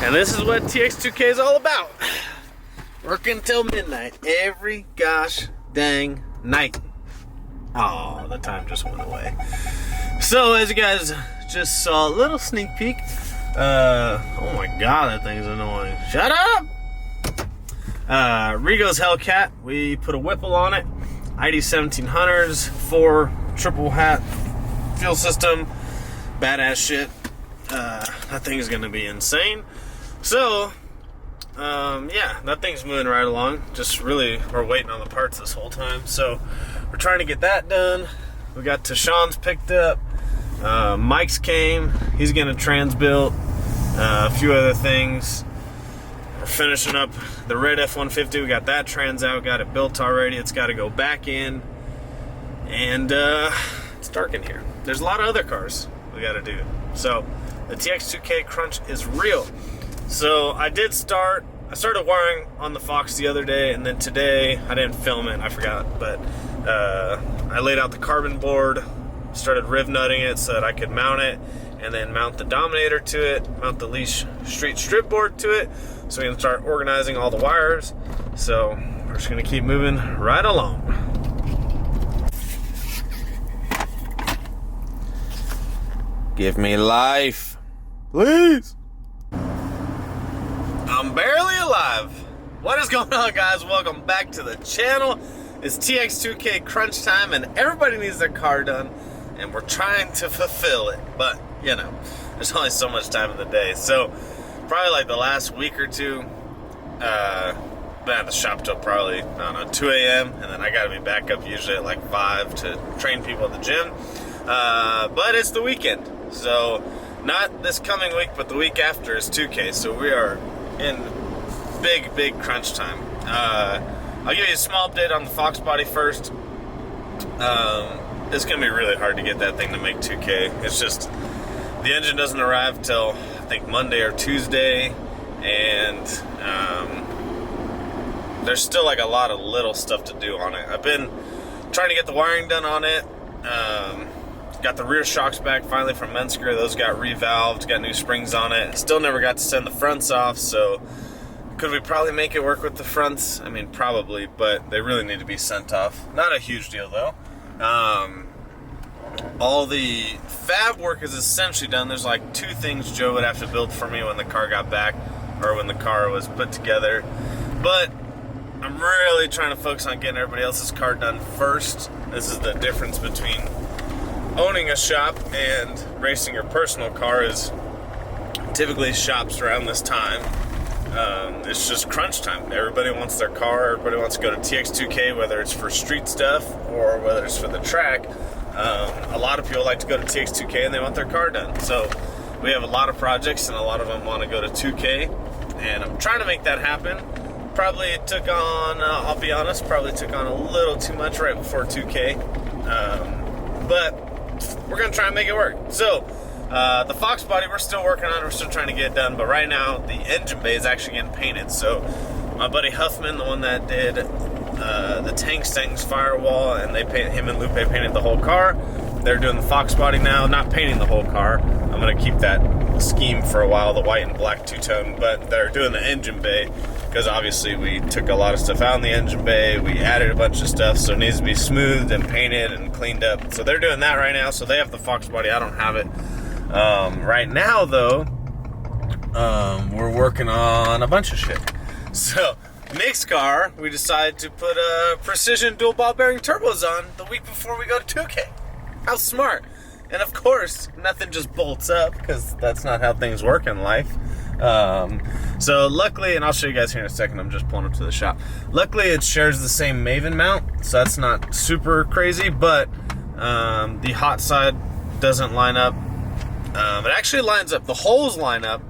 And this is what TX2K is all about. Working till midnight every gosh dang night. Oh, the time just went away. So as you guys just saw a little sneak peek. Oh my god, that thing's annoying. Shut up! Rego's Hellcat. We put a Whipple on it. ID 1700s, 4 triple hat fuel system. Badass shit. That thing's gonna be insane. So, yeah, that thing's moving right along. Just really, we're waiting on the parts this whole time. So, we're trying to get that done. We got Tashawn's picked up. Mike's came. He's getting a trans built. A few other things. We're finishing up the red F-150. We got that trans out. Got it built already. It's got to go back in. And it's dark in here. There's a lot of other cars we got to do. So, the TX2K crunch is real. So I started wiring on the Fox the other day, and then today, I didn't film it, I forgot, but I laid out the carbon board, started riv nutting it so that I could mount it, and then mount the Dominator to it, mount the Leash Street strip board to it, so we can start organizing all the wires. So we're just gonna keep moving right along. Give me life, please. I'm barely alive. What is going on, guys? Welcome back to the channel. It's TX2K crunch time, and everybody needs their car done, and we're trying to fulfill it. But, you know, there's only so much time in the day. So, probably like the last week or two, been at the shop till probably, I don't know, 2 a.m., and then I gotta be back up usually at like 5 to train people at the gym. But it's the weekend, so not this coming week, but the week after is 2K, so we are in big crunch time. I'll give you a small update on the Fox body first. It's gonna be really hard to get that thing to make 2K. It's just the engine doesn't arrive till I think Monday or Tuesday, and there's still like a lot of little stuff to do on it. I've been trying to get the wiring done on it. Got the rear shocks back finally from Mensker. Those got revalved, got new springs on it. Still never got to send the fronts off, so could we probably make it work with the fronts? I mean, probably, but they really need to be sent off. Not a huge deal, though. All the fab work is essentially done. There's like 2 things Joe would have to build for me when the car got back, or when the car was put together. But I'm really trying to focus on getting everybody else's car done first. This is the difference between owning a shop and racing your personal car. Is typically shops around this time, it's just crunch time. Everybody wants their car, everybody wants to go to TX2K, whether it's for street stuff or whether it's for the track. A lot of people like to go to TX2K and they want their car done. So we have a lot of projects and a lot of them want to go to 2K, and I'm trying to make that happen. Probably it took on, I'll be honest, probably took on a little too much right before 2K, but we're gonna try and make it work. So, the Fox body, we're still working on it. We're still trying to get it done. But right now, the engine bay is actually getting painted. So, my buddy Huffman, the one that did the Tank Stings firewall, and him and Lupe painted the whole car. They're doing the Fox body now, not painting the whole car. I'm gonna keep that scheme for a while, the white and black two-tone. But they're doing the engine bay, because obviously we took a lot of stuff out in the engine bay. We added a bunch of stuff, so it needs to be smoothed and painted and cleaned up. So they're doing that right now. So they have the Fox body. I don't have it. Right now, though, we're working on a bunch of shit. So Nick's car, we decided to put precision dual ball bearing turbos on the week before we go to 2K. How smart. And of course, nothing just bolts up, because that's not how things work in life. So luckily, and I'll show you guys here in a second, I'm just pulling up to the shop. Luckily, it shares the same Maven mount, so that's not super crazy, but the hot side doesn't line up. It actually lines up. The holes line up,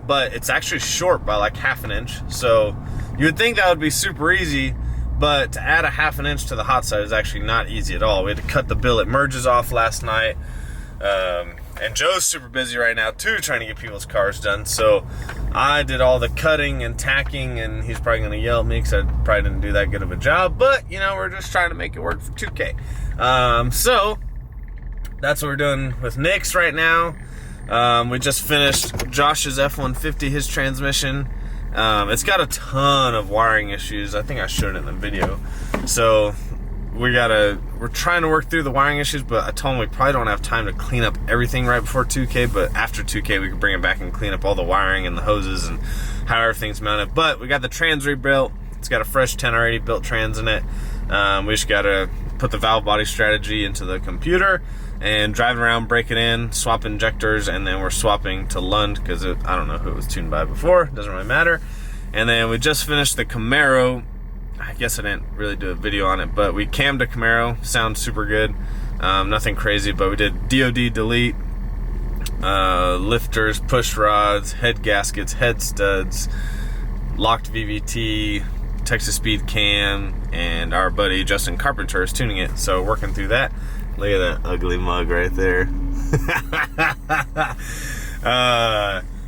but it's actually short by like ½ an inch. So you would think that would be super easy, but to add a ½ an inch to the hot side is actually not easy at all. We had to cut the billet merges off last night. And Joe's super busy right now too, trying to get people's cars done. So I did all the cutting and tacking, and he's probably gonna yell at me because I probably didn't do that good of a job. But you know, we're just trying to make it work for 2K. So that's what we're doing with Nick's right now. We just finished Josh's F-150, his transmission. It's got a ton of wiring issues. I think I showed it in the video. So we're trying to work through the wiring issues, but I told him we probably don't have time to clean up everything right before 2K, but after 2K we can bring it back and clean up all the wiring and the hoses and how everything's mounted. But we got the trans rebuilt. It's got a fresh 10R80 built trans in it. We just gotta put the valve body strategy into the computer and drive around, break it in, swap injectors, and then we're swapping to Lund because I don't know who it was tuned by before, doesn't really matter. And then we just finished the Camaro. I guess I didn't really do a video on it, but we cammed a Camaro, sounds super good. Nothing crazy, but we did DOD delete, lifters, push rods, head gaskets, head studs, locked VVT, Texas Speed cam, and our buddy Justin Carpenter is tuning it, so working through that. Look at that ugly mug right there.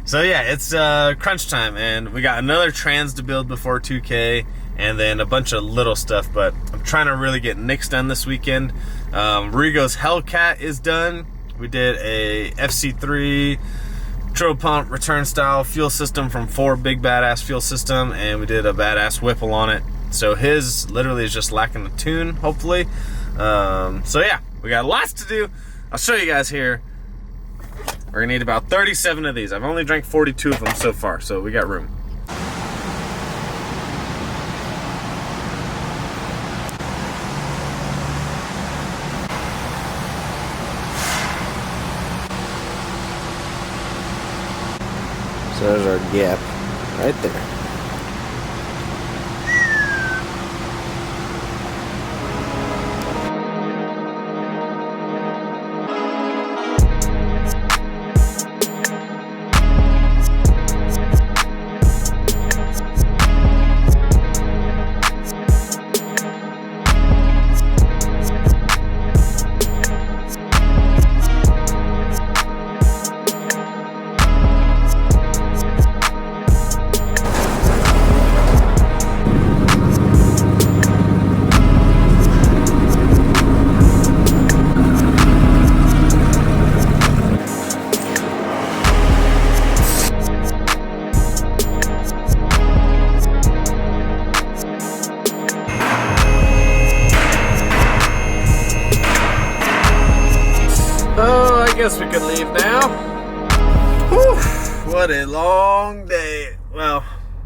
So yeah, it's crunch time, and we got another trans to build before 2K, and then a bunch of little stuff, but I'm trying to really get Nick's done this weekend. Rigo's Hellcat is done. We did a FC3 turbo pump return style fuel system from Ford, big badass fuel system, and we did a badass Whipple on it. So his literally is just lacking the tune, hopefully. So yeah, we got lots to do. I'll show you guys here. We're gonna need about 37 of these. I've only drank 42 of them so far, so we got room. So there's our gap right there. Oh, I guess we could leave now. Whew, what a long day. Well,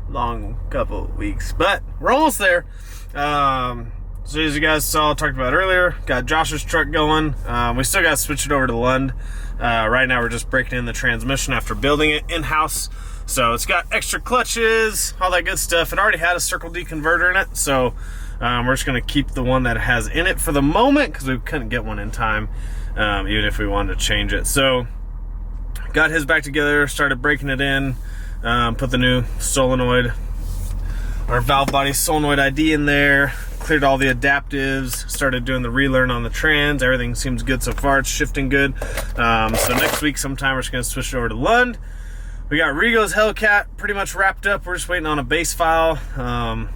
long couple weeks, but we're almost there. So as you guys saw, talked about earlier, got Josh's truck going. We still got to switch it over to Lund. Right now we're just breaking in the transmission after building it in-house. So it's got extra clutches, all that good stuff. It already had a Circle D converter in it, so we're just gonna keep the one that it has in it for the moment because we couldn't get one in time, even if we wanted to change it. So got his back together, started breaking it in, put the new solenoid, our valve body solenoid ID in there, cleared all the adaptives, started doing the relearn on the trans. Everything seems good so far, it's shifting good. So next week sometime we're just gonna switch it over to Lund. We got Rigo's Hellcat pretty much wrapped up. We're just waiting on a base file.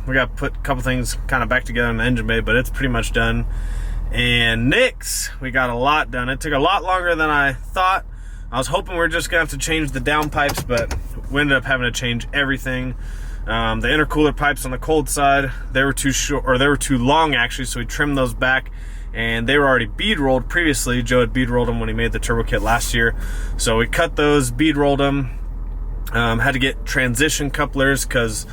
We got to put a couple things kind of back together in the engine bay, but it's pretty much done. And Nick's, we got a lot done. It took a lot longer than I thought. I was hoping we were just gonna have to change the downpipes, but we ended up having to change everything. The intercooler pipes on the cold side, they were too short, or they were too long actually, so we trimmed those back. And they were already bead rolled previously. Joe had bead rolled them when he made the turbo kit last year. So we cut those, bead rolled them. Had to get transition couplers because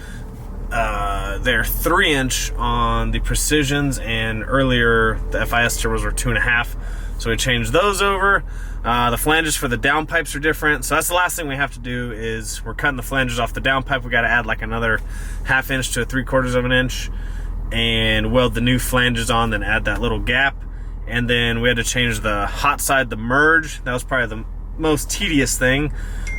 they're 3-inch on the Precisions, and earlier the FIS turbos were 2.5, so we changed those over. The flanges for the downpipes are different, so that's the last thing we have to do. Is we're cutting the flanges off the downpipe. We got to add like another 1/2 inch to 3/4 of an inch and weld the new flanges on, then add that little gap. And then we had to change the hot side, the merge. That was probably the most tedious thing.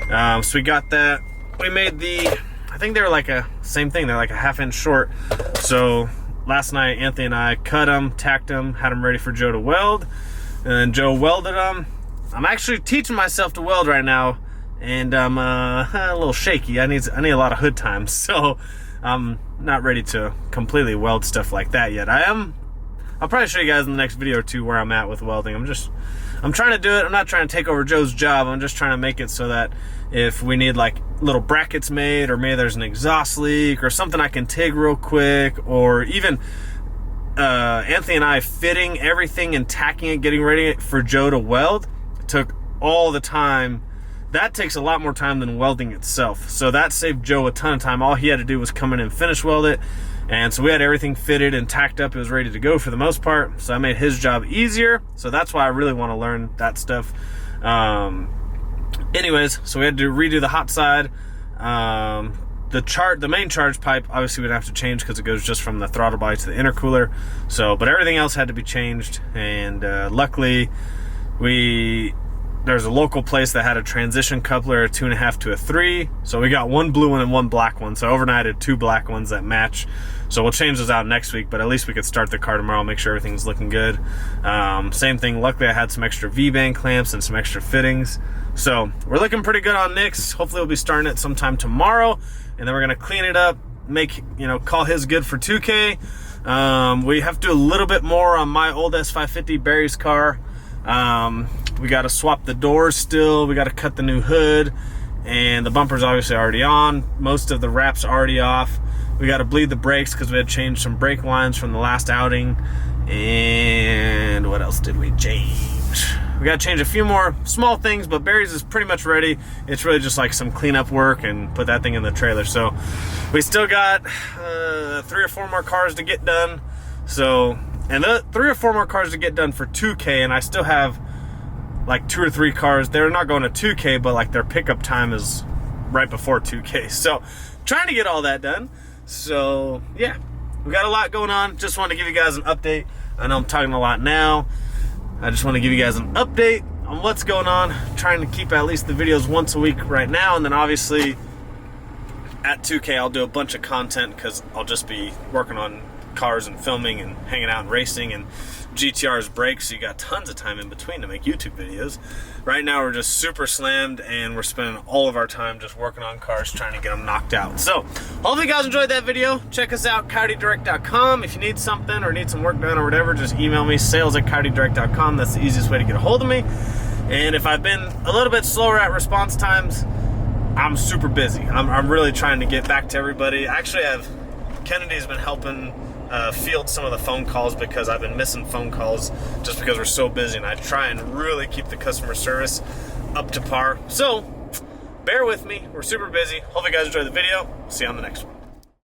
So we got that. We made the, I think they were like a same thing, they're like a 1/2 inch short. So last night Anthony and I cut them, tacked them, had them ready for Joe to weld, and then Joe welded them. I'm actually teaching myself to weld right now, and I'm a little shaky. I need a lot of hood time, so I'm not ready to completely weld stuff like that yet. I'm I'll probably show you guys in the next video or two where I'm at with welding. I'm trying to do it. I'm not trying to take over Joe's job. I'm just trying to make it so that if we need like little brackets made, or maybe there's an exhaust leak or something I can TIG real quick, or even Anthony and I fitting everything and tacking it, getting ready for Joe to weld, took all the time. That takes a lot more time than welding itself. So that saved Joe a ton of time. All he had to do was come in and finish weld it. And so we had everything fitted and tacked up. It was ready to go for the most part. So I made his job easier. So that's why I really want to learn that stuff. Anyways, so we had to redo the hot side. The main charge pipe, obviously we'd have to change because it goes just from the throttle body to the intercooler. So, but everything else had to be changed. And luckily, there's a local place that had a transition coupler, a 2.5 to a 3. So we got one blue one and one black one. So overnight I had 2 black ones that match. So we'll change those out next week, but at least we could start the car tomorrow, make sure everything's looking good. Same thing, luckily I had some extra V-band clamps and some extra fittings. So we're looking pretty good on Nick's. Hopefully we'll be starting it sometime tomorrow. And then we're gonna clean it up, call his good for 2K. We have to do a little bit more on my old S550 Barry's car. We got to swap the doors still. We got to cut the new hood, and the bumper's obviously already on. Most of the wraps already off. We got to bleed the brakes because we had changed some brake lines from the last outing. And what else did we change? We got to change a few more small things, but Barry's is pretty much ready. It's really just like some cleanup work and put that thing in the trailer. So we still got 3 or 4 more cars to get done. So, and the 3 or 4 more cars to get done for 2K, and I still have like 2 or 3 cars. They're not going to 2K, but like their pickup time is right before 2K. So trying to get all that done. So yeah, we got a lot going on. Just want to give you guys an update. I know I'm talking a lot now. I just want to give you guys an update on what's going on. Trying to keep at least the videos once a week right now, and then obviously at 2K I'll do a bunch of content because I'll just be working on cars and filming and hanging out and racing, and GTR's breaks, so you got tons of time in between to make YouTube videos. Right now we're just super slammed, and we're spending all of our time just working on cars, trying to get them knocked out. So hopefully you guys enjoyed that video. Check us out, coyotedirect.com. If you need something or need some work done or whatever, just email me, sales@coyotedirect.com. That's the easiest way to get a hold of me. And if I've been a little bit slower at response times, I'm super busy. I'm really trying to get back to everybody. Actually, Kennedy's been helping field some of the phone calls because I've been missing phone calls just because we're so busy, and I try and really keep the customer service up to par. So bear with me, we're super busy. Hope you guys enjoyed the video. See you on the next one.